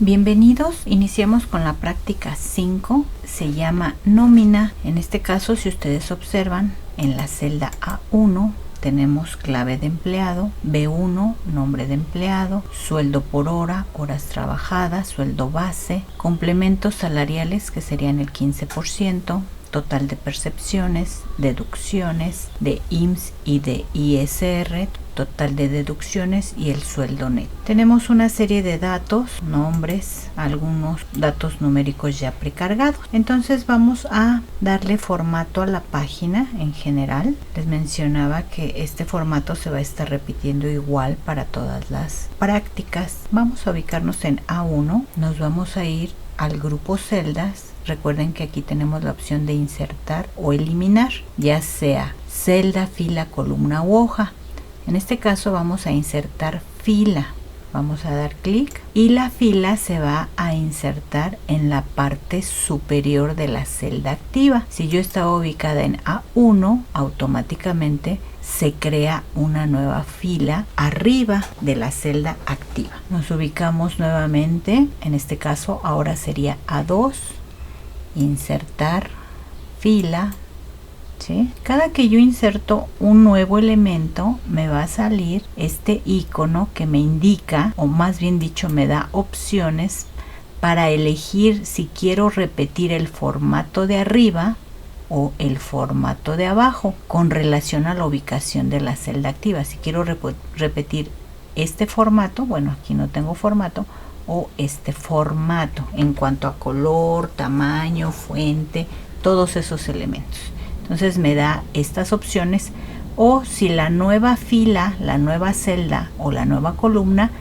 Bienvenidos, iniciamos con la práctica 5, se llama nómina. En este caso, si ustedes observan, en la celda A1 tenemos clave de empleado, B1 nombre de empleado, sueldo por hora, horas trabajadas, sueldo base, complementos salariales que serían el 15%, total de percepciones, deducciones de IMSS y de ISR, total de deducciones y el sueldo neto. Tenemos una serie de datos, nombres, algunos datos numéricos ya precargados. Entonces vamos a darle formato a la página en general. Les mencionaba que este formato se va a estar repitiendo igual para todas las prácticas. Vamos a ubicarnos en A1, nos vamos a ir al grupo celdas. Recuerden que aquí tenemos la opción de insertar o eliminar, ya sea celda, fila, columna u hoja. En este caso vamos a insertar fila. Vamos a dar clic y la fila se va a insertar en la parte superior de la celda activa. Si yo estaba ubicada en A1, automáticamente se crea una nueva fila arriba de la celda activa. Nos ubicamos nuevamente, en este caso ahora sería A2, insertar fila. ¿Sí? Cada que yo inserto un nuevo elemento me va a salir este icono que me indica, o más bien dicho me da opciones para elegir si quiero repetir el formato de arriba o el formato de abajo con relación a la ubicación de la celda activa. Si quiero repetir este formato, bueno, aquí no tengo formato, o este formato en cuanto a color, tamaño, fuente, todos esos elementos. Entonces me da estas opciones, o si la nueva fila, la nueva celda o la nueva columna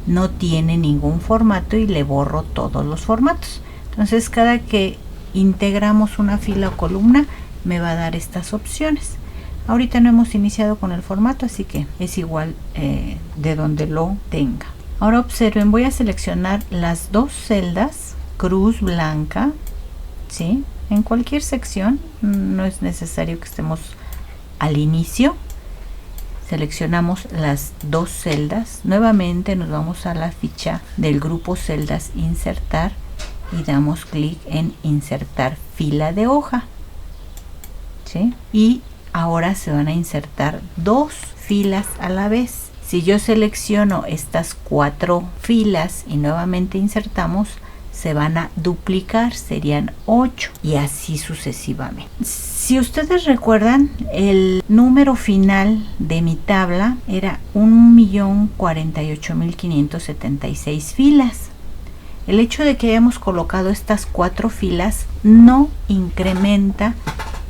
no tiene ningún formato y le borro todos los formatos. Entonces cada que integramos una fila o columna me va a dar estas opciones. Ahorita no hemos iniciado con el formato, así que es igual de donde lo tenga. Ahora observen, voy a seleccionar las dos celdas, cruz blanca, ¿sí? En cualquier sección, no es necesario que estemos al inicio. Seleccionamos las dos celdas. Nuevamente nos vamos a la ficha del grupo celdas insertar y damos clic en insertar fila de hoja. ¿Sí? Y ahora se van a insertar dos filas a la vez. Si yo selecciono estas 4 filas y nuevamente insertamos, se van a duplicar, serían 8 y así sucesivamente. Si ustedes recuerdan, el número final de mi tabla era 1.048.576 filas. El hecho de que hayamos colocado estas 4 filas no incrementa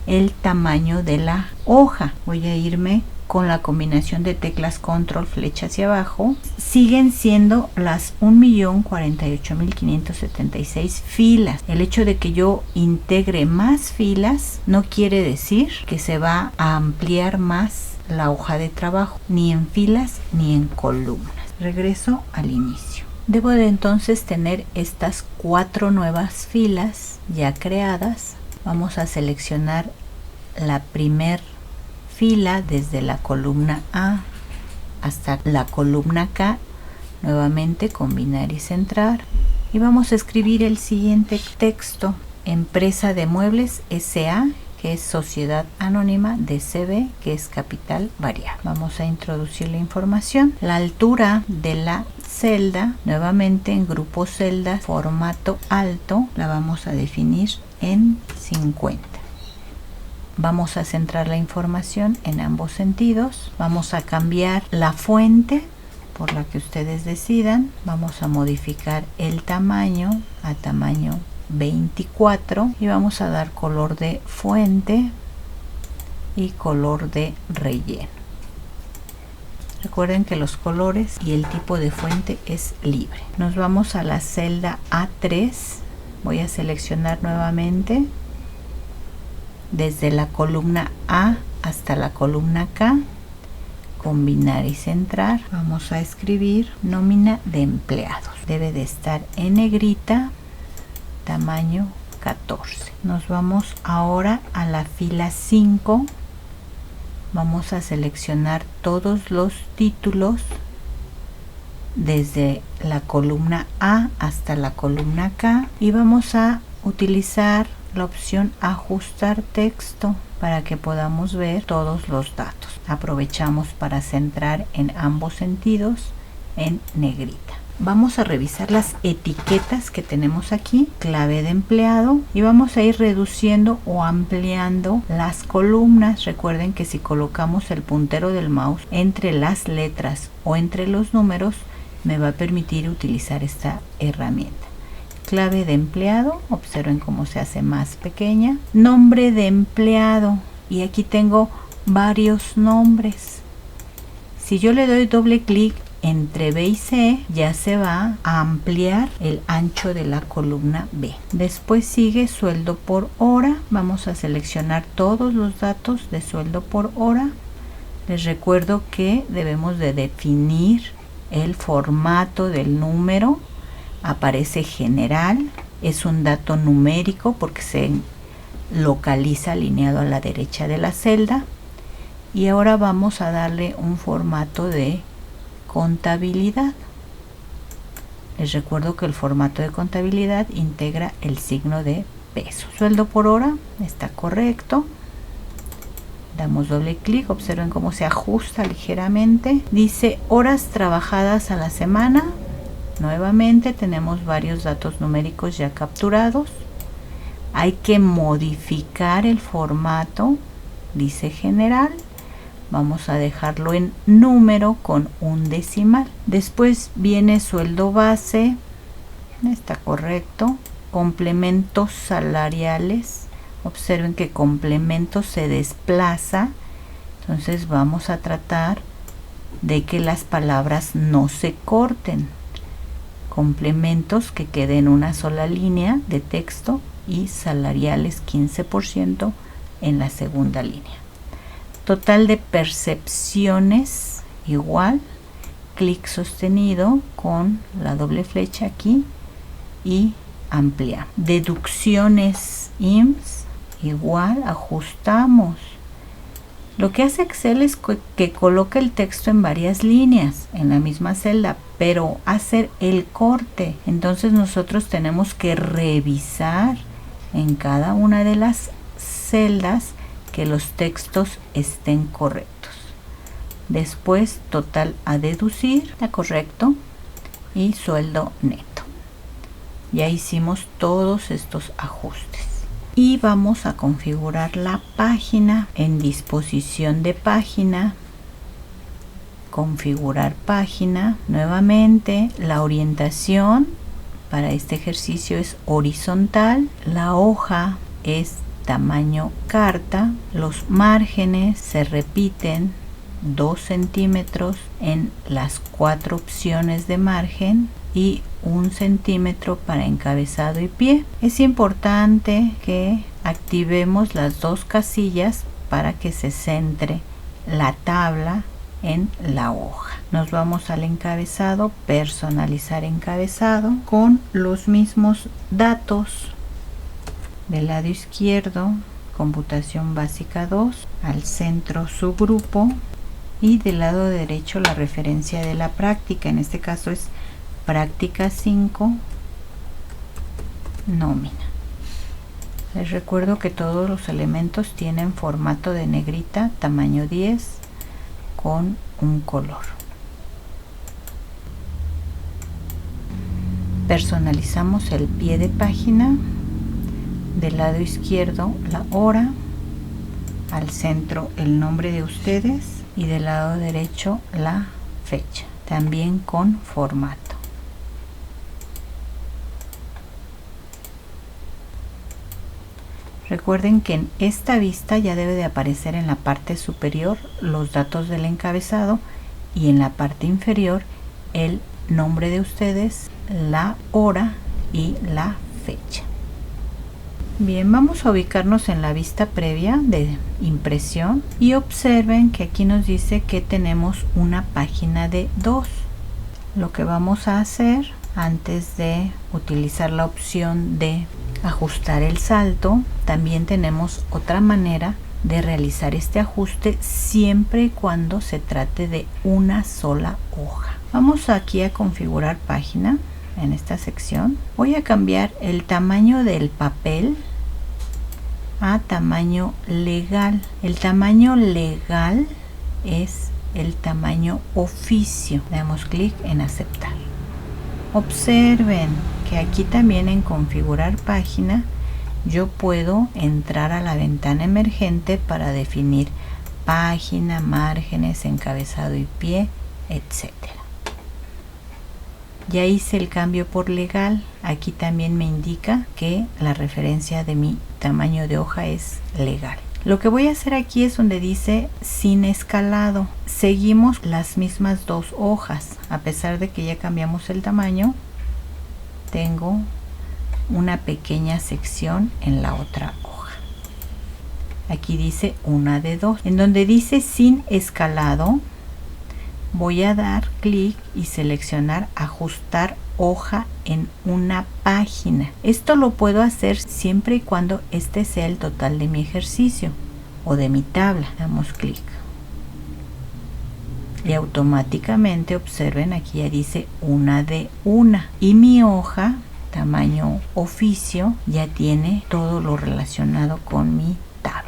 el tamaño de la hoja. Voy a irme con la combinación de teclas control flecha hacia abajo. Siguen siendo las 1.048.576 filas. El hecho de que yo integre más filas no quiere decir que se va a ampliar más la hoja de trabajo, ni en filas ni en columnas. Regreso al inicio. Debo de entonces tener estas 4 nuevas filas ya creadas. Vamos a seleccionar la primer fila desde la columna A hasta la columna K. Nuevamente combinar y centrar, y vamos a escribir el siguiente texto: empresa de muebles SA, que es sociedad anónima, DCB, que es capital variable. Vamos a introducir la información. La altura de la celda, nuevamente en grupo celda, formato alto, la vamos a definir en 50. Vamos a centrar la información en ambos sentidos. Vamos a cambiar la fuente por la que ustedes decidan. Vamos a modificar el tamaño a tamaño 24 y vamos a dar color de fuente y color de relleno. Recuerden que los colores y el tipo de fuente es libre. Nos vamos a la celda A3. Voy a seleccionar nuevamente desde la columna A hasta la columna K, combinar y centrar. Vamos a escribir nómina de empleados. Debe de estar en negrita, tamaño 14. Nos vamos ahora a la fila 5. Vamos a seleccionar todos los títulos desde la columna A hasta la columna K y vamos a utilizar la opción ajustar texto para que podamos ver todos los datos. Aprovechamos para centrar en ambos sentidos en negrita. Vamos a revisar las etiquetas que tenemos aquí, clave de empleado, y vamos a ir reduciendo o ampliando las columnas. Recuerden que si colocamos el puntero del mouse entre las letras o entre los números, me va a permitir utilizar esta herramienta. Clave de empleado, observen cómo se hace más pequeña. Nombre de empleado, y aquí tengo varios nombres. Si yo le doy doble clic entre B y C, ya se va a ampliar el ancho de la columna B. Después sigue sueldo por hora. Vamos a seleccionar todos los datos de sueldo por hora. Les recuerdo que debemos de definir el formato del número. Aparece general, es un dato numérico porque se localiza alineado a la derecha de la celda. Y ahora vamos a darle un formato de contabilidad. Les recuerdo que el formato de contabilidad integra el signo de peso. Sueldo por hora está correcto. Damos doble clic, observen cómo se ajusta ligeramente. Dice horas trabajadas a la semana. Nuevamente tenemos varios datos numéricos ya capturados. Hay que modificar el formato. Dice general. Vamos a dejarlo en número con un decimal. Después viene sueldo base. Está correcto. Complementos salariales. Observen que complemento se desplaza. Entonces vamos a tratar de que las palabras no se corten. Complementos que queden una sola línea de texto y salariales 15% en la segunda línea. Total de percepciones igual, clic sostenido con la doble flecha aquí y ampliar. Deducciones IMSS igual, ajustamos. Lo que hace Excel es que coloca el texto en varias líneas en la misma celda, pero hacer el corte. Entonces nosotros tenemos que revisar en cada una de las celdas que los textos estén correctos. Después total a deducir, está correcto, y sueldo neto. Ya hicimos todos estos ajustes y vamos a configurar la página. En disposición de página, configurar página. Nuevamente la orientación para este ejercicio es horizontal, la hoja es tamaño carta, los márgenes se repiten 2 centímetros en las 4 opciones de margen y 1 centímetro para encabezado y pie. Es importante que activemos las dos casillas para que se centre la tabla en la hoja. Nos vamos al encabezado, personalizar encabezado con los mismos datos. Del lado izquierdo, computación básica 2, al centro subgrupo y del lado derecho la referencia de la práctica. En este caso es práctica 5, nómina. Les recuerdo que todos los elementos tienen formato de negrita, tamaño 10, con un color. Personalizamos el pie de página. Del lado izquierdo la hora, al centro el nombre de ustedes y del lado derecho la fecha, también con formato. Recuerden que en esta vista ya debe de aparecer en la parte superior los datos del encabezado y en la parte inferior el nombre de ustedes, la hora y la fecha. Bien, vamos a ubicarnos en la vista previa de impresión y observen que aquí nos dice que tenemos una página de 2. Lo que vamos a hacer antes de utilizar la opción de ajustar el salto, también tenemos otra manera de realizar este ajuste siempre y cuando se trate de una sola hoja. Vamos aquí a configurar página. En esta sección voy a cambiar el tamaño del papel a tamaño legal. El tamaño legal es el tamaño oficio. Damos clic en aceptar. Observen que aquí también en configurar página yo puedo entrar a la ventana emergente para definir página, márgenes, encabezado y pie, etcétera. Ya hice el cambio por legal. Aquí también me indica que la referencia de mi tamaño de hoja es legal. Lo que voy a hacer aquí es donde dice sin escalado. Seguimos las mismas dos hojas. A pesar de que ya cambiamos el tamaño, tengo una pequeña sección en la otra hoja. Aquí dice una de dos. En donde dice sin escalado, voy a dar clic y seleccionar ajustar hoja en una página. Esto lo puedo hacer siempre y cuando este sea el total de mi ejercicio o de mi tabla. Damos clic y automáticamente, observen, aquí ya dice una de una y mi hoja tamaño oficio ya tiene todo lo relacionado con mi tabla.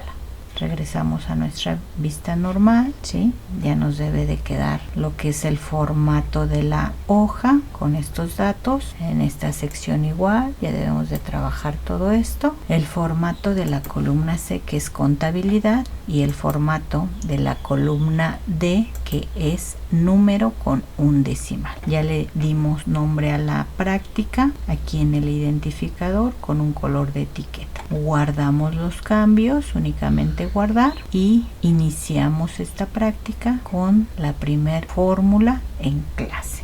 Regresamos a nuestra vista normal, ¿sí? Ya nos debe de quedar lo que es el formato de la hoja con estos datos. En esta sección igual, ya debemos de trabajar todo esto. El formato de la columna C, que es contabilidad, y el formato de la columna D, que es número con un decimal. Ya le dimos nombre a la práctica aquí en el identificador con un color de etiqueta. Guardamos los cambios, únicamente guardar, y iniciamos esta práctica con la primer fórmula en clase.